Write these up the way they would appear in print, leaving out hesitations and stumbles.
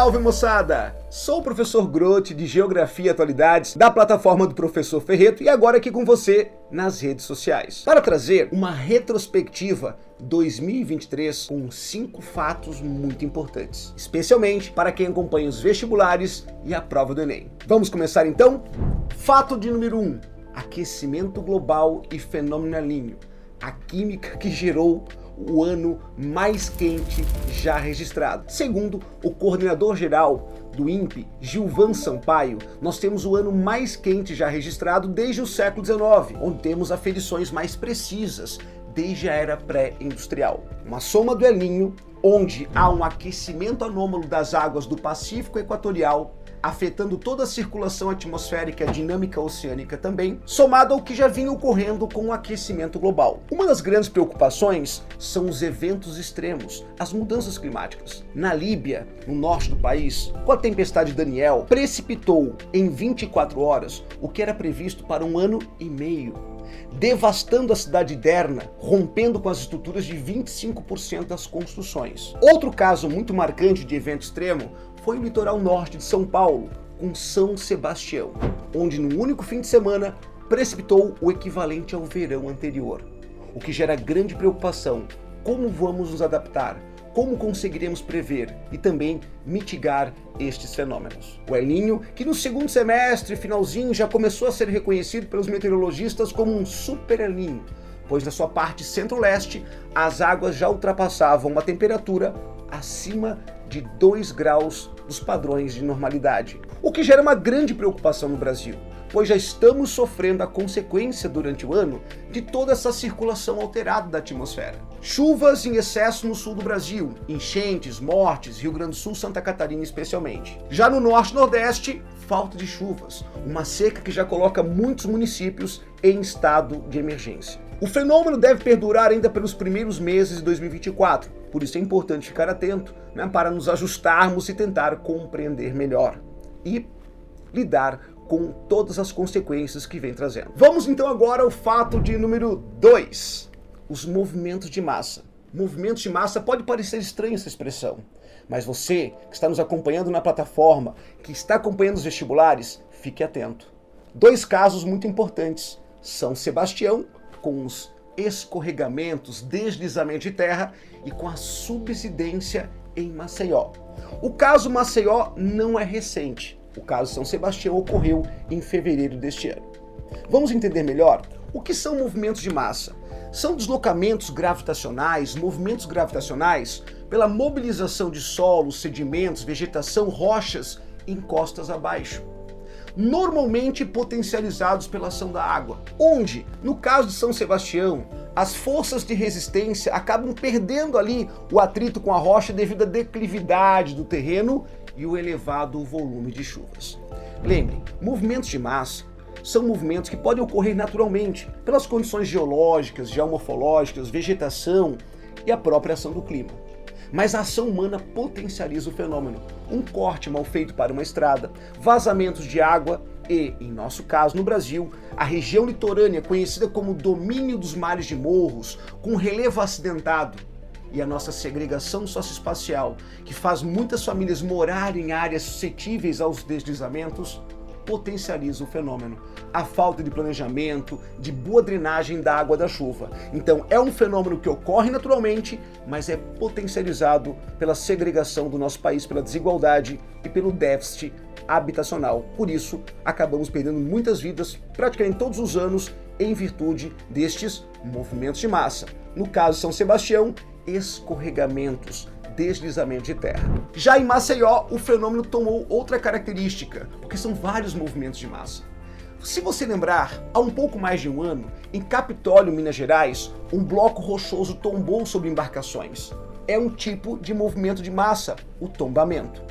Salve, moçada! Sou o professor Grote de Geografia e Atualidades da plataforma do Professor Ferreto e agora aqui com você nas redes sociais para trazer uma retrospectiva 2023 com 5 fatos muito importantes, especialmente para quem acompanha os vestibulares e a prova do Enem. Vamos começar então? Fato de número 1: aquecimento global e fenômeno El Niño, a química que gerou o ano mais quente já registrado. Segundo o coordenador-geral do INPE, Gilvan Sampaio, nós temos o ano mais quente já registrado desde o século XIX, onde temos aferições mais precisas desde a era pré-industrial. Uma soma do El Niño, onde há um aquecimento anômalo das águas do Pacífico Equatorial, afetando toda a circulação atmosférica e a dinâmica oceânica também, somado ao que já vinha ocorrendo com o aquecimento global. Uma das grandes preocupações são os eventos extremos, as mudanças climáticas. Na Líbia, no norte do país, com a tempestade Daniel, precipitou em 24 horas o que era previsto para um ano e meio, devastando a cidade de Derna, rompendo com as estruturas de 25% das construções. Outro caso muito marcante de evento extremo foi o litoral norte de São Paulo, com São Sebastião, onde no único fim de semana precipitou o equivalente ao verão anterior, o que gera grande preocupação. Como vamos nos adaptar? Como conseguiremos prever e também mitigar estes fenômenos? O El Niño, que no segundo semestre, finalzinho, já começou a ser reconhecido pelos meteorologistas como um super El Niño, pois na sua parte centro-leste as águas já ultrapassavam uma temperatura acima de 2 graus dos padrões de normalidade, o que gera uma grande preocupação no Brasil, pois já estamos sofrendo a consequência durante o ano de toda essa circulação alterada da atmosfera. Chuvas em excesso no sul do Brasil, enchentes, mortes, Rio Grande do Sul, Santa Catarina especialmente. Já no norte e nordeste, falta de chuvas, uma seca que já coloca muitos municípios em estado de emergência. O fenômeno deve perdurar ainda pelos primeiros meses de 2024, por isso é importante ficar atento, para nos ajustarmos e tentar compreender melhor e lidar com todas as consequências que vem trazendo. Vamos então agora ao fato de número 2, os movimentos de massa. Movimentos de massa, pode parecer estranha essa expressão, mas você que está nos acompanhando na plataforma, que está acompanhando os vestibulares, fique atento. 2 casos muito importantes: São Sebastião, com os escorregamentos, deslizamento de terra, e com a subsidência em Maceió. O caso Maceió não é recente. O caso São Sebastião ocorreu em fevereiro deste ano. Vamos entender melhor o que são movimentos de massa. São deslocamentos gravitacionais, movimentos gravitacionais pela mobilização de solos, sedimentos, vegetação, rochas em costas abaixo, normalmente potencializados pela ação da água, onde, no caso de São Sebastião, as forças de resistência acabam perdendo ali o atrito com a rocha devido à declividade do terreno e o elevado volume de chuvas. Lembrem, movimentos de massa são movimentos que podem ocorrer naturalmente pelas condições geológicas, geomorfológicas, vegetação e a própria ação do clima. Mas a ação humana potencializa o fenômeno. Um corte mal feito para uma estrada, vazamentos de água e, em nosso caso no Brasil, a região litorânea conhecida como domínio dos mares de morros, com relevo acidentado, e a nossa segregação socioespacial, que faz muitas famílias morarem em áreas suscetíveis aos deslizamentos, potencializa o fenômeno. A falta de planejamento, de boa drenagem da água da chuva. Então é um fenômeno que ocorre naturalmente, mas é potencializado pela segregação do nosso país, pela desigualdade e pelo déficit habitacional. Por isso, acabamos perdendo muitas vidas praticamente todos os anos em virtude destes movimentos de massa. No caso de São Sebastião, escorregamentos, deslizamento de terra. Já em Maceió, o fenômeno tomou outra característica, porque são vários movimentos de massa. Se você lembrar, há um pouco mais de um ano, em Capitólio, Minas Gerais, um bloco rochoso tombou sobre embarcações. É um tipo de movimento de massa, o tombamento.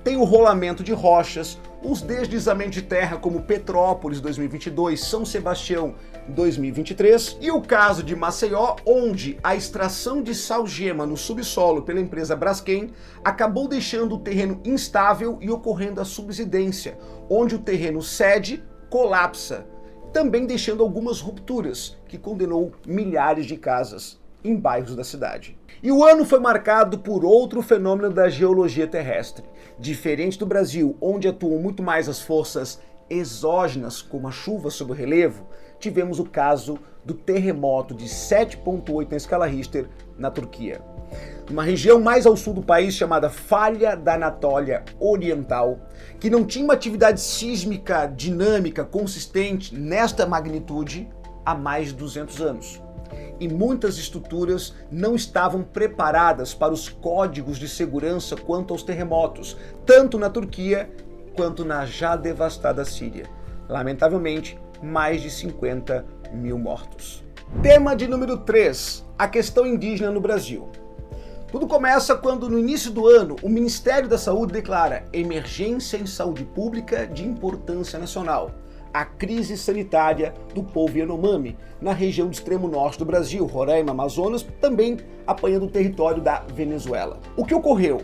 Tem o rolamento de rochas, os deslizamentos de terra como Petrópolis 2022, São Sebastião 2023 e o caso de Maceió, onde a extração de salgema no subsolo pela empresa Braskem acabou deixando o terreno instável e ocorrendo a subsidência, onde o terreno cede, colapsa, também deixando algumas rupturas que condenou milhares de casas. em bairros da cidade. E o ano foi marcado por outro fenômeno da geologia terrestre. Diferente do Brasil, onde atuam muito mais as forças exógenas, como a chuva sobre o relevo, tivemos o caso do terremoto de 7,8 na escala Richter na Turquia. Uma região mais ao sul do país chamada Falha da Anatólia Oriental, que não tinha uma atividade sísmica dinâmica consistente nesta magnitude há mais de 200 anos. E muitas estruturas não estavam preparadas para os códigos de segurança quanto aos terremotos, tanto na Turquia quanto na já devastada Síria. Lamentavelmente, mais de 50 mil mortos. Tema de número 3, a questão indígena no Brasil. Tudo começa quando, no início do ano, o Ministério da Saúde declara emergência em saúde pública de importância nacional, a crise sanitária do povo Yanomami, na região do extremo norte do Brasil, Roraima, Amazonas, também apanhando o território da Venezuela. O que ocorreu?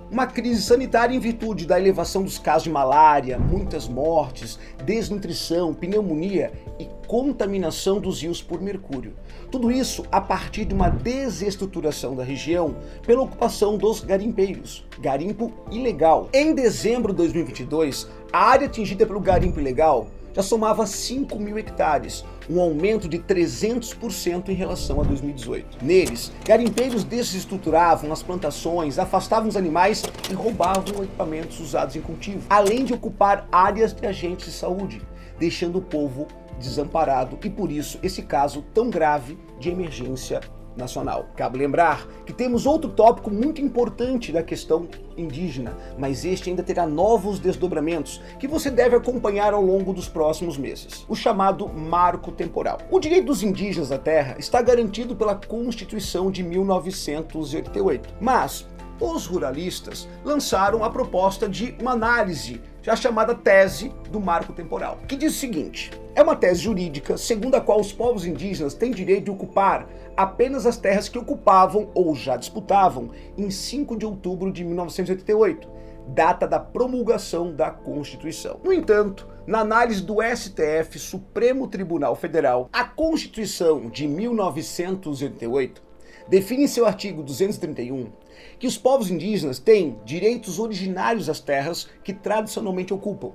Uma crise sanitária em virtude da elevação dos casos de malária, muitas mortes, desnutrição, pneumonia e contaminação dos rios por mercúrio. Tudo isso a partir de uma desestruturação da região pela ocupação dos garimpeiros, garimpo ilegal. Em dezembro de 2022, a área atingida pelo garimpo ilegal já somava 5 mil hectares, um aumento de 300% em relação a 2018. Neles, garimpeiros desestruturavam as plantações, afastavam os animais e roubavam equipamentos usados em cultivo, além de ocupar áreas de agentes de saúde, deixando o povo desamparado e, por isso, esse caso tão grave de emergência nacional. Cabe lembrar que temos outro tópico muito importante da questão indígena, mas este ainda terá novos desdobramentos que você deve acompanhar ao longo dos próximos meses. O chamado marco temporal. O direito dos indígenas da terra está garantido pela Constituição de 1988, mas os ruralistas lançaram a proposta de uma análise, já chamada tese do marco temporal, que diz o seguinte: é uma tese jurídica segundo a qual os povos indígenas têm direito de ocupar apenas as terras que ocupavam ou já disputavam em 5 de outubro de 1988, data da promulgação da Constituição. No entanto, na análise do STF, Supremo Tribunal Federal, a Constituição de 1988 define em seu artigo 231 que os povos indígenas têm direitos originários às terras que tradicionalmente ocupam.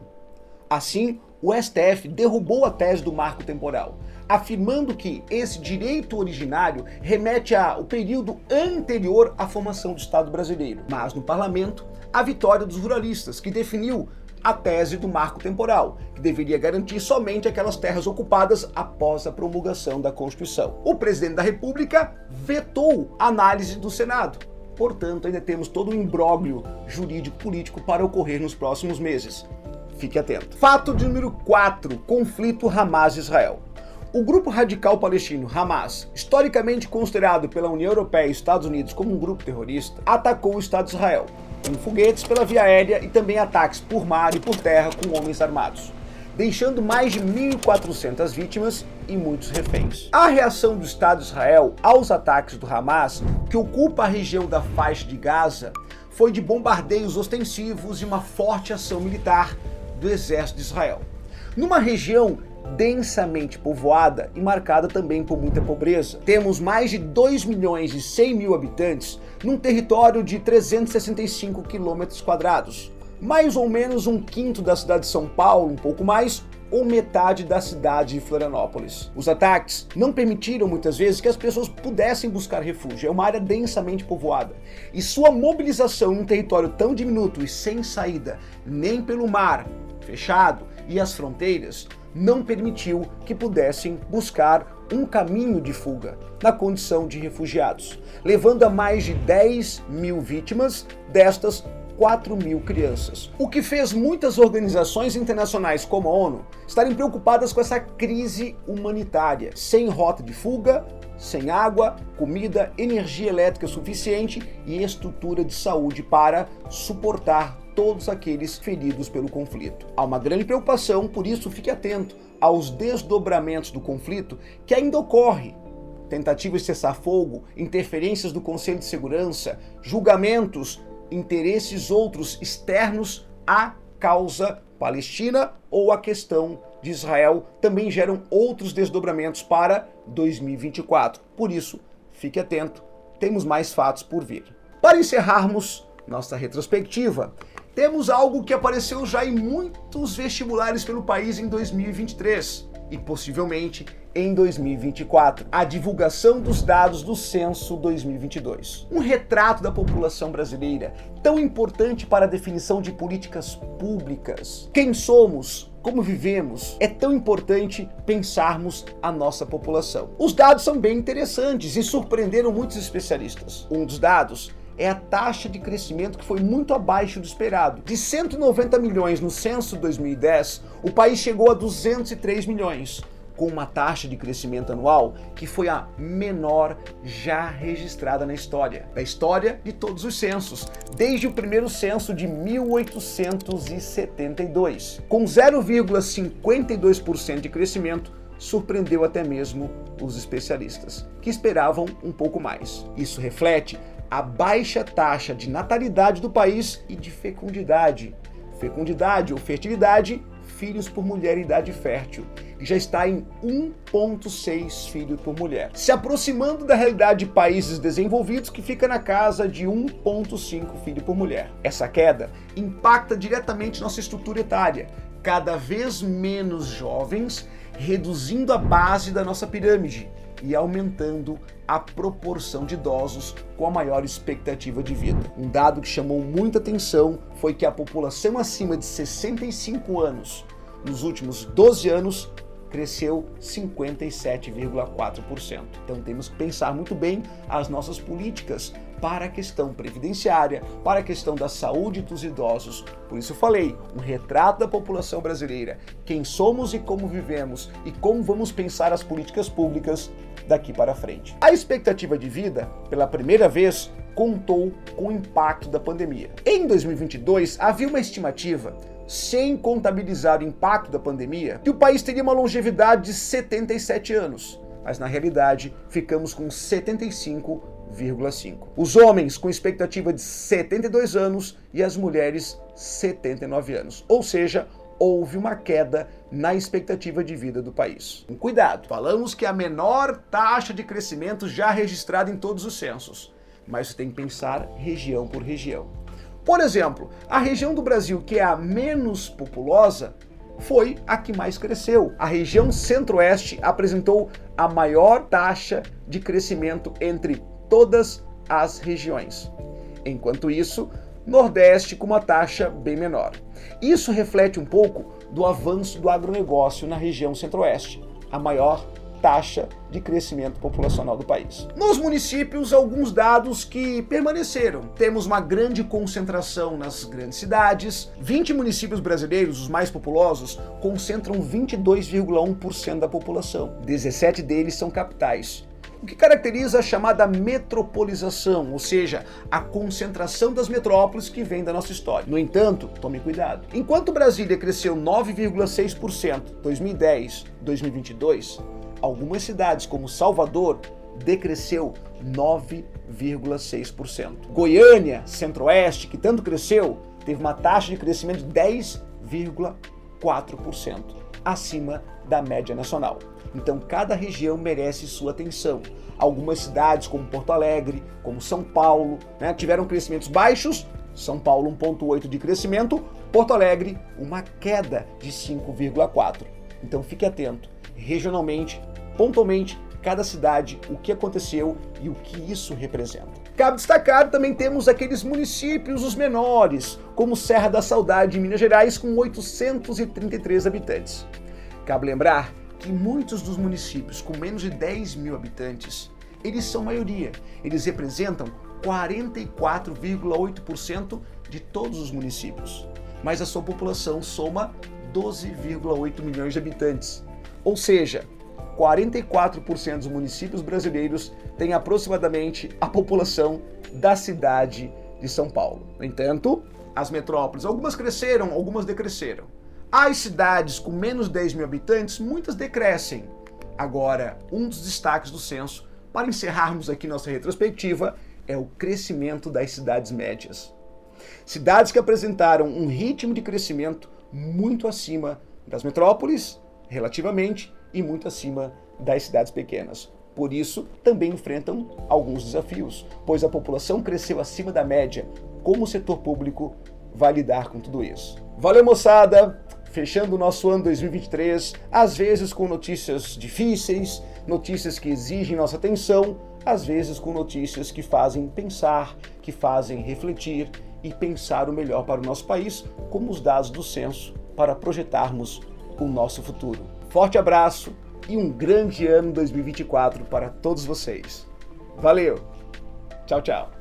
Assim, o STF derrubou a tese do marco temporal, afirmando que esse direito originário remete ao período anterior à formação do Estado brasileiro. Mas no parlamento, a vitória dos ruralistas, que definiu a tese do marco temporal, que deveria garantir somente aquelas terras ocupadas após a promulgação da Constituição. O presidente da República vetou a análise do Senado. Portanto, ainda temos todo um imbróglio jurídico-político para ocorrer nos próximos meses. Fique atento. Fato de número 4, conflito Hamas-Israel. O grupo radical palestino Hamas, historicamente considerado pela União Europeia e Estados Unidos como um grupo terrorista, atacou o Estado de Israel, com foguetes pela via aérea e também ataques por mar e por terra com homens armados, deixando mais de 1.400 vítimas e muitos reféns. A reação do Estado de Israel aos ataques do Hamas, que ocupa a região da faixa de Gaza, foi de bombardeios ostensivos e uma forte ação militar do exército de Israel. Numa região densamente povoada e marcada também por muita pobreza. Temos mais de 2.100.000 habitantes num território de 365 quilômetros quadrados. Mais ou menos um quinto da cidade de São Paulo, um pouco mais, ou metade da cidade de Florianópolis. Os ataques não permitiram muitas vezes que as pessoas pudessem buscar refúgio. É uma área densamente povoada. E sua mobilização em um território tão diminuto e sem saída, nem pelo mar fechado e as fronteiras, não permitiu que pudessem buscar um caminho de fuga na condição de refugiados, levando a mais de 10.000 vítimas, destas 4.000 crianças. O que fez muitas organizações internacionais como a ONU estarem preocupadas com essa crise humanitária, sem rota de fuga, sem água, comida, energia elétrica suficiente e estrutura de saúde para suportar todos aqueles feridos pelo conflito. Há uma grande preocupação, por isso fique atento aos desdobramentos do conflito que ainda ocorre. Tentativas de cessar fogo, interferências do Conselho de Segurança, julgamentos, interesses outros externos à causa palestina ou à questão de Israel também geram outros desdobramentos para 2024. Por isso, fique atento, temos mais fatos por vir. Para encerrarmos nossa retrospectiva, temos algo que apareceu já em muitos vestibulares pelo país em 2023 e possivelmente em 2024, a divulgação dos dados do Censo 2022. Um retrato da população brasileira, tão importante para a definição de políticas públicas. Quem somos, como vivemos, é tão importante pensarmos a nossa população. Os dados são bem interessantes e surpreenderam muitos especialistas. Um dos dados é a taxa de crescimento que foi muito abaixo do esperado. De 190 milhões no censo 2010, o país chegou a 203 milhões, com uma taxa de crescimento anual que foi a menor já registrada na história. Da história de todos os censos, desde o primeiro censo de 1872. Com 0,52% de crescimento, surpreendeu até mesmo os especialistas, que esperavam um pouco mais. Isso reflete a baixa taxa de natalidade do país e de fecundidade. Fecundidade ou fertilidade, filhos por mulher em idade fértil, que já está em 1,6 filhos por mulher, se aproximando da realidade de países desenvolvidos, que fica na casa de 1,5 filho por mulher. Essa queda impacta diretamente nossa estrutura etária, cada vez menos jovens, reduzindo a base da nossa pirâmide e aumentando a proporção de idosos com a maior expectativa de vida. Um dado que chamou muita atenção foi que a população acima de 65 anos, nos últimos 12 anos, cresceu 57,4%. Então temos que pensar muito bem as nossas políticas para a questão previdenciária, para a questão da saúde dos idosos. Por isso eu falei, um retrato da população brasileira, quem somos e como vivemos e como vamos pensar as políticas públicas daqui para frente. A expectativa de vida, pela primeira vez, contou com o impacto da pandemia. Em 2022, havia uma estimativa, sem contabilizar o impacto da pandemia, que o país teria uma longevidade de 77 anos, mas na realidade ficamos com 75,5. Os homens com expectativa de 72 anos e as mulheres 79 anos, ou seja, houve uma queda na expectativa de vida do país. Cuidado, falamos que é a menor taxa de crescimento já registrada em todos os censos, mas você tem que pensar região por região. Por exemplo, a região do Brasil que é a menos populosa foi a que mais cresceu. A região Centro-Oeste apresentou a maior taxa de crescimento entre todas as regiões. Enquanto isso, Nordeste com uma taxa bem menor. Isso reflete um pouco do avanço do agronegócio na região Centro-Oeste, a maior taxa de crescimento populacional do país. Nos municípios, alguns dados que permaneceram. Temos uma grande concentração nas grandes cidades. 20 municípios brasileiros, os mais populosos, concentram 22,1% da população. 17 deles são capitais, o que caracteriza a chamada metropolização, ou seja, a concentração das metrópoles que vem da nossa história. No entanto, tome cuidado. Enquanto Brasília cresceu 9,6% em 2010 e 2022, algumas cidades, como Salvador, decresceu 9,6%. Goiânia, Centro-Oeste, que tanto cresceu, teve uma taxa de crescimento de 10,4%, acima da média nacional. Então, cada região merece sua atenção. Algumas cidades, como Porto Alegre, como São Paulo, tiveram crescimentos baixos. São Paulo, 1,8% de crescimento. Porto Alegre, uma queda de 5,4%. Então, fique atento. Regionalmente, pontualmente, cada cidade, o que aconteceu e o que isso representa. Cabe destacar, também temos aqueles municípios, os menores, como Serra da Saudade, em Minas Gerais, com 833 habitantes. Cabe lembrar que muitos dos municípios com menos de 10 mil habitantes, eles são maioria. Eles representam 44,8% de todos os municípios. Mas a sua população soma 12,8 milhões de habitantes. Ou seja, 44% dos municípios brasileiros têm aproximadamente a população da cidade de São Paulo. No entanto, as metrópoles, algumas cresceram, algumas decresceram. As cidades com menos de 10 mil habitantes, muitas decrescem. Agora, um dos destaques do censo, para encerrarmos aqui nossa retrospectiva, é o crescimento das cidades médias. Cidades que apresentaram um ritmo de crescimento muito acima das metrópoles, relativamente, e muito acima das cidades pequenas. Por isso, também enfrentam alguns desafios, pois a população cresceu acima da média. Como o setor público vai lidar com tudo isso? Valeu, moçada! Fechando o nosso ano 2023, às vezes com notícias difíceis, notícias que exigem nossa atenção, às vezes com notícias que fazem pensar, que fazem refletir e pensar o melhor para o nosso país, como os dados do censo, para projetarmos o nosso futuro. Forte abraço e um grande ano 2024 para todos vocês. Valeu! Tchau, tchau!